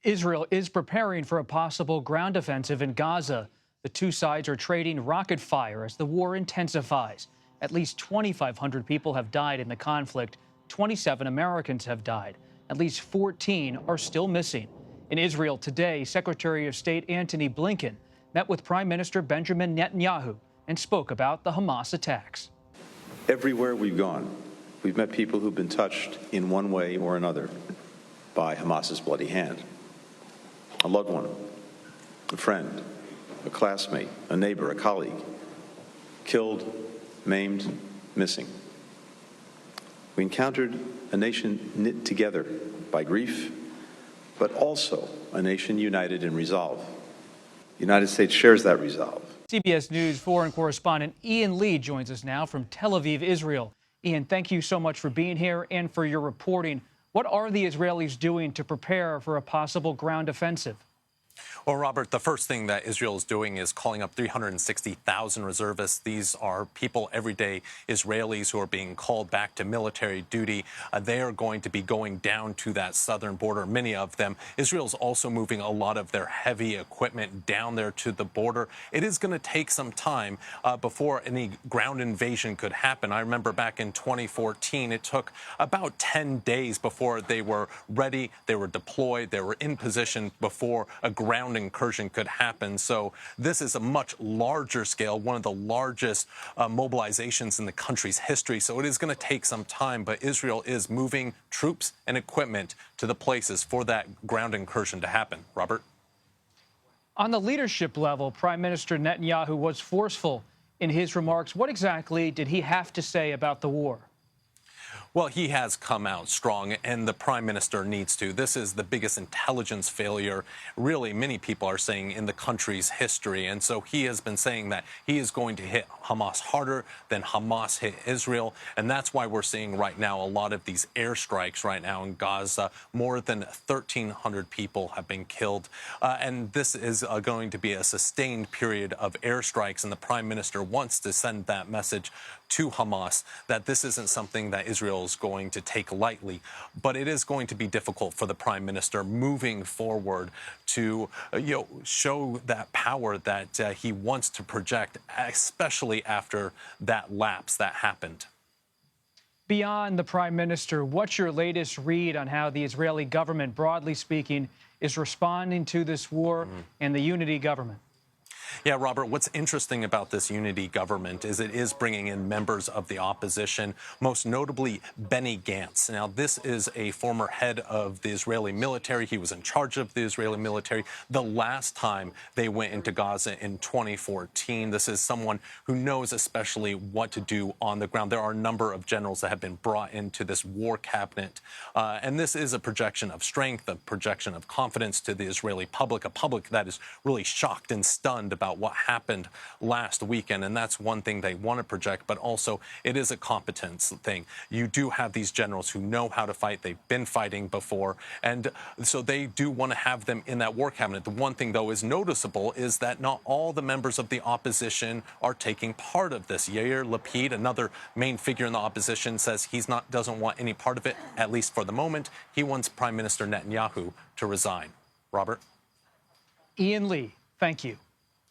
Israel is preparing for a possible ground offensive in Gaza. The two sides are trading rocket fire as the war intensifies. At least 2,500 people have died in the conflict. 27 Americans have died. At least 14 are still missing. In Israel today, Secretary of State Antony Blinken met with Prime Minister Benjamin Netanyahu and spoke about the Hamas attacks. Everywhere we've gone, we've met people who've been touched in one way or another by Hamas's bloody hand. A loved one, a friend, a classmate, a neighbor, a colleague, killed, maimed, missing. We encountered a nation knit together by grief, but also a nation united in resolve. The United States shares that resolve. CBS News foreign correspondent Ian Lee joins us now from Tel Aviv, Israel. Ian, thank you so much for being here and for your reporting. What are the Israelis doing to prepare for a possible ground offensive? Well, Robert, the first thing that Israel is doing is calling up 360,000 reservists. These are people, everyday Israelis, who are being called back to military duty. They are going to be going down to that southern border, many of them. Israel's also moving a lot of their heavy equipment down there to the border. It is going to take some time before any ground invasion could happen. I remember back in 2014, it took about 10 days before they were ready, they were deployed, they were in position before a ground incursion could happen. So this is a much larger scale, one of the largest mobilizations in the country's history. So it is going to take some time, but Israel is moving troops and equipment to the places for that ground incursion to happen. Robert? On the leadership level, Prime Minister Netanyahu was forceful in his remarks. What exactly did he have to say about the war? Well, he has come out strong, and the prime minister needs to. This is the biggest intelligence failure, really, many people are saying, in the country's history. And so he has been saying that he is going to hit Hamas harder than Hamas hit Israel. And that's why we're seeing right now a lot of these airstrikes right now in Gaza. More than 1,300 people have been killed. And this is going to be a sustained period of airstrikes. And the prime minister wants to send that message to Hamas that this isn't something that Israel is going to take lightly, but it is going to be difficult for the prime minister moving forward to show that power that he wants to project, especially after that lapse that happened. Beyond the prime minister, what's your latest read on how the Israeli government, broadly speaking, is responding to this war and the unity government? Yeah, Robert, what's interesting about this unity government is it is bringing in members of the opposition, most notably Benny Gantz. Now, this is a former head of the Israeli military. He was in charge of the Israeli military the last time they went into Gaza in 2014. This is someone who knows especially what to do on the ground. There are a number of generals that have been brought into this war cabinet. And this is a projection of strength, a projection of confidence to the Israeli public, a public that is really shocked and stunned about what happened last weekend. And that's one thing they want to project, but also it is a competence thing. You do have these generals who know how to fight. They've been fighting before. And so they do want to have them in that war cabinet. The one thing, though, is noticeable is that not all the members of the opposition are taking part of this. Yair Lapid, another main figure in the opposition, says doesn't want any part of it, at least for the moment. He wants Prime Minister Netanyahu to resign. Robert? Ian Lee, thank you.